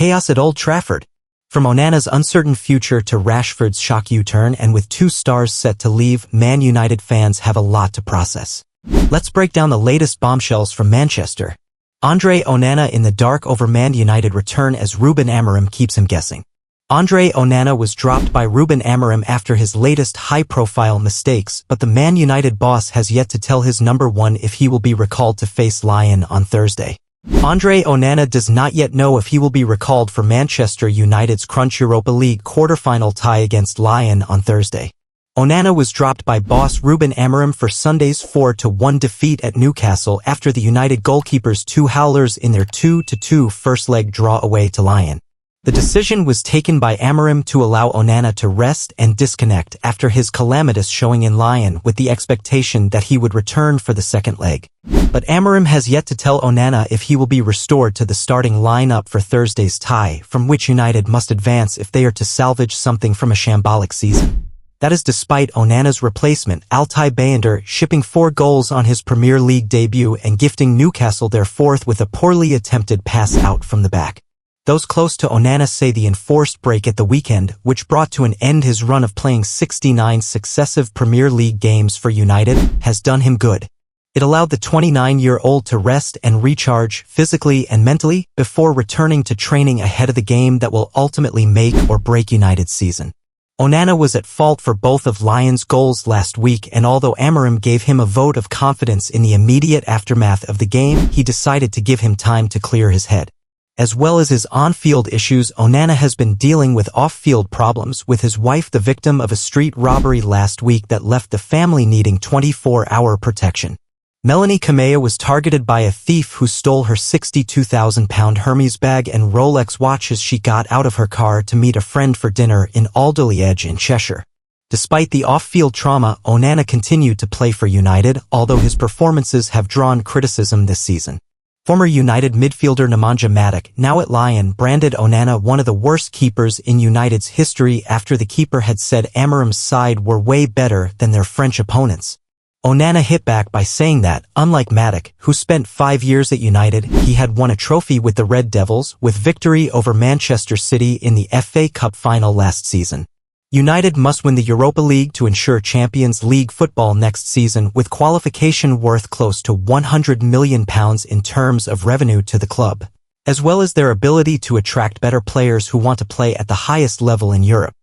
chaos at Old Trafford. From Onana's uncertain future to Rashford's shock U-turn, and with 2 stars set to leave, Man United fans have a lot to process. Let's break down the latest bombshells from Manchester. Andre Onana in the dark over Man United return as Ruben Amorim keeps him guessing. Andre Onana was dropped by Ruben Amorim after his latest high-profile mistakes, but the Man United boss has yet to tell his number one if he will be recalled to face Lyon on Thursday. Andre Onana does not yet know if he will be recalled for Manchester United's Crunch Europa League quarter-final tie against Lyon on Thursday. Onana was dropped by boss Ruben Amorim for Sunday's 4-1 defeat at Newcastle after the United goalkeepers 2 howlers in their 2-2 first-leg draw away to Lyon. The decision was taken by Amorim to allow Onana to rest and disconnect after his calamitous showing in Lyon, with the expectation that he would return for the second leg. But Amorim has yet to tell Onana if he will be restored to the starting lineup for Thursday's tie, from which United must advance if they are to salvage something from a shambolic season. That is despite Onana's replacement, Altay Bayındır, shipping 4 goals on his Premier League debut and gifting Newcastle their 4th with a poorly attempted pass out from the back. Those close to Onana say the enforced break at the weekend, which brought to an end his run of playing 69 successive Premier League games for United, has done him good. It allowed the 29-year-old to rest and recharge physically and mentally before returning to training ahead of the game that will ultimately make or break United's season. Onana was at fault for both of Lyon's goals last week, and although Amorim gave him a vote of confidence in the immediate aftermath of the game, he decided to give him time to clear his head. As well as his on-field issues, Onana has been dealing with off-field problems, with his wife the victim of a street robbery last week that left the family needing 24-hour protection. Melanie Kamea was targeted by a thief who stole her £62,000 Hermes bag and Rolex watch as she got out of her car to meet a friend for dinner in Alderley Edge in Cheshire. Despite the off-field trauma, Onana continued to play for United, although his performances have drawn criticism this season. Former United midfielder Nemanja Matic, now at Lyon, branded Onana one of the worst keepers in United's history after the keeper had said Amorim's side were way better than their French opponents. Onana hit back by saying that, unlike Matic, who spent 5 years at United, he had won a trophy with the Red Devils, with victory over Manchester City in the FA Cup final last season. United must win the Europa League to ensure Champions League football next season, with qualification worth close to £100 million in terms of revenue to the club, as well as their ability to attract better players who want to play at the highest level in Europe.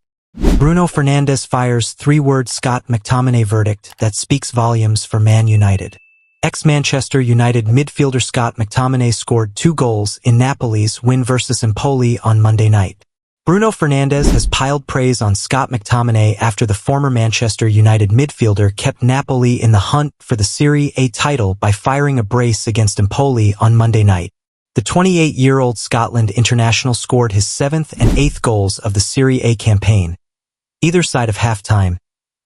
Bruno Fernandes fires 3-word Scott McTominay verdict that speaks volumes for Man United. Ex-Manchester United midfielder Scott McTominay scored 2 goals in Napoli's win versus Empoli on Monday night. Bruno Fernandes has piled praise on Scott McTominay after the former Manchester United midfielder kept Napoli in the hunt for the Serie A title by firing a brace against Empoli on Monday night. The 28-year-old Scotland international scored his 7th and 8th goals of the Serie A campaign, either side of halftime,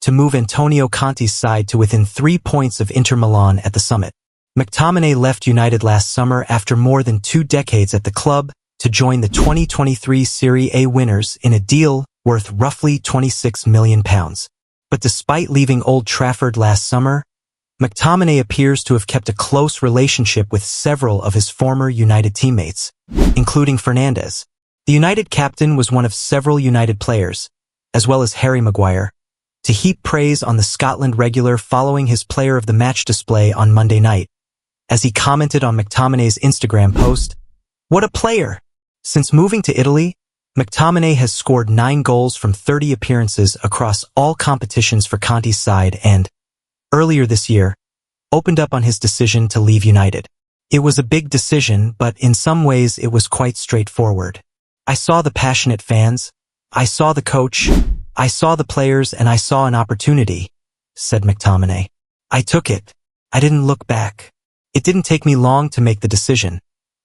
to move Antonio Conte's side to within 3 points of Inter Milan at the summit. McTominay left United last summer after more than 2 decades at the club to join the 2023 Serie A winners in a deal worth roughly £26 million. But despite leaving Old Trafford last summer, McTominay appears to have kept a close relationship with several of his former United teammates, including Fernandes. The United captain was one of several United players, as well as Harry Maguire, to heap praise on the Scotland regular following his player of the match display on Monday night. As he commented on McTominay's Instagram post, "What a player! Since moving to Italy, McTominay has scored 9 goals from 30 appearances across all competitions for Conte's side and, earlier this year, opened up on his decision to leave United. It was a big decision, but in some ways it was quite straightforward. I saw the passionate fans, I saw the coach, I saw the players, and I saw an opportunity," said McTominay. "I took it. I didn't look back. It didn't take me long to make the decision,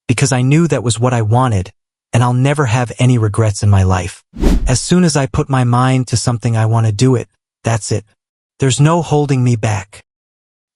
because I knew that was what I wanted, and I'll never have any regrets in my life. As soon as I put my mind to something, I want to do it. That's it. There's no holding me back."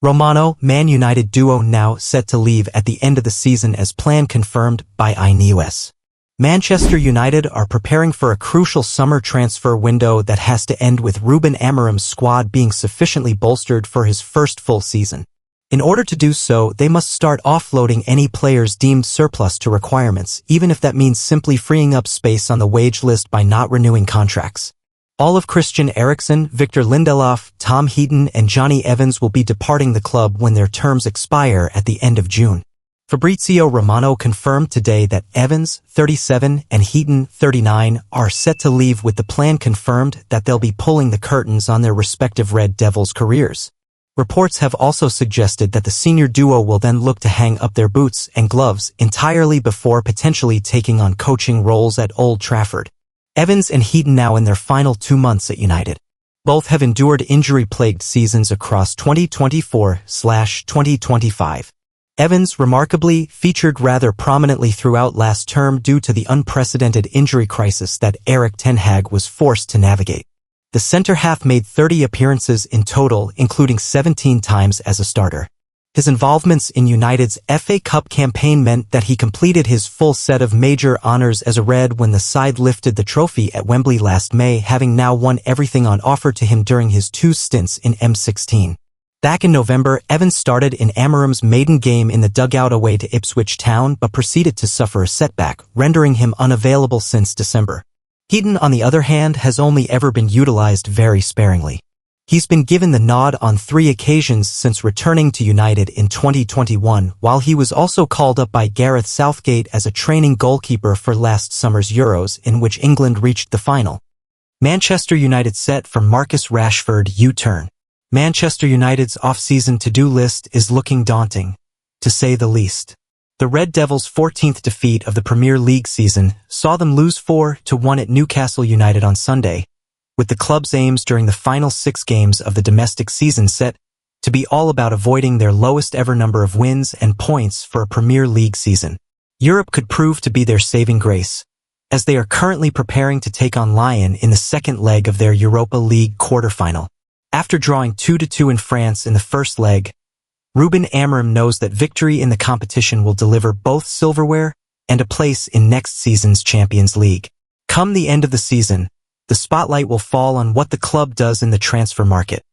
Romano, Man United duo now set to leave at the end of the season as planned, confirmed by INEOS. Manchester United are preparing for a crucial summer transfer window that has to end with Ruben Amorim's squad being sufficiently bolstered for his first full season. In order to do so, they must start offloading any players deemed surplus to requirements, even if that means simply freeing up space on the wage list by not renewing contracts. All of Christian Eriksen, Victor Lindelof, Tom Heaton, and Johnny Evans will be departing the club when their terms expire at the end of June. Fabrizio Romano confirmed today that Evans, 37, and Heaton, 39, are set to leave, with the plan confirmed that they'll be pulling the curtains on their respective Red Devils careers. Reports have also suggested that the senior duo will then look to hang up their boots and gloves entirely before potentially taking on coaching roles at Old Trafford. Evans and Heaton now in their final 2 months at United. Both have endured injury-plagued seasons across 2024/2025. Evans, remarkably, featured rather prominently throughout last term due to the unprecedented injury crisis that Erik ten Hag was forced to navigate. The centre-half made 30 appearances in total, including 17 times as a starter. His involvements in United's FA Cup campaign meant that he completed his full set of major honours as a Red when the side lifted the trophy at Wembley last May, having now won everything on offer to him during his 2 stints in M16. Back in November, Evans started in Amorim's maiden game in the dugout away to Ipswich Town but proceeded to suffer a setback, rendering him unavailable since December. Heaton, on the other hand, has only ever been utilized very sparingly. He's been given the nod on 3 occasions since returning to United in 2021, while he was also called up by Gareth Southgate as a training goalkeeper for last summer's Euros, in which England reached the final. Manchester United set for Marcus Rashford U-Turn. Manchester United's off-season to-do list is looking daunting, to say the least. The Red Devils' 14th defeat of the Premier League season saw them lose 4-1 at Newcastle United on Sunday, with the club's aims during the final 6 games of the domestic season set to be all about avoiding their lowest ever number of wins and points for a Premier League season. Europe could prove to be their saving grace, as they are currently preparing to take on Lyon in the second leg of their Europa League quarter-final. After drawing 2-2 in France in the first leg, Ruben Amorim knows that victory in the competition will deliver both silverware and a place in next season's Champions League. Come the end of the season, the spotlight will fall on what the club does in the transfer market,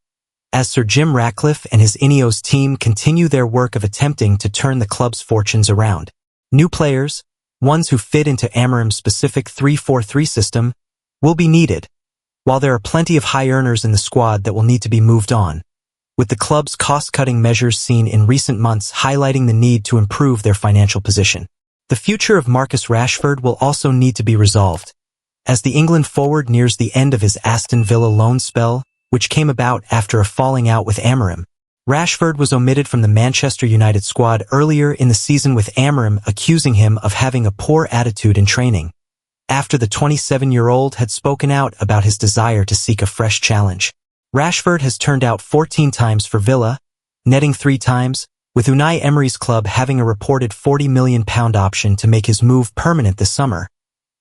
as Sir Jim Ratcliffe and his INEOS team continue their work of attempting to turn the club's fortunes around. New players, ones who fit into Amorim's specific 3-4-3 system, will be needed, while there are plenty of high earners in the squad that will need to be moved on, with the club's cost-cutting measures seen in recent months highlighting the need to improve their financial position. The future of Marcus Rashford will also need to be resolved, as the England forward nears the end of his Aston Villa loan spell, which came about after a falling out with Amorim. Rashford was omitted from the Manchester United squad earlier in the season, with Amorim accusing him of having a poor attitude in training, after the 27-year-old had spoken out about his desire to seek a fresh challenge. Rashford has turned out 14 times for Villa, netting 3 times, with Unai Emery's club having a reported £40 million option to make his move permanent this summer.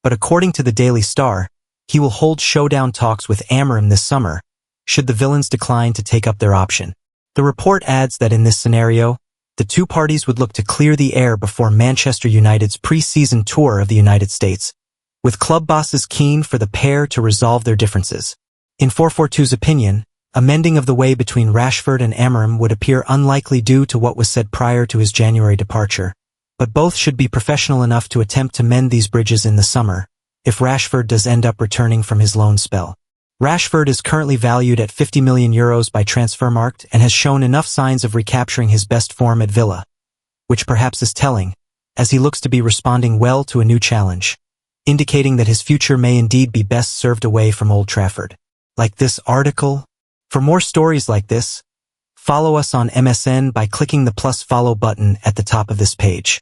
But according to the Daily Star, he will hold showdown talks with Amorim this summer, should the villains decline to take up their option. The report adds that in this scenario, the 2 parties would look to clear the air before Manchester United's pre-season tour of the United States, with club bosses keen for the pair to resolve their differences. In 442's opinion, a mending of the way between Rashford and Amorim would appear unlikely due to what was said prior to his January departure, but both should be professional enough to attempt to mend these bridges in the summer, if Rashford does end up returning from his loan spell. Rashford is currently valued at €50 million by Transfermarkt and has shown enough signs of recapturing his best form at Villa, which perhaps is telling, as he looks to be responding well to a new challenge, indicating that his future may indeed be best served away from Old Trafford. Like this article? For more stories like this, follow us on MSN by clicking the +follow button at the top of this page.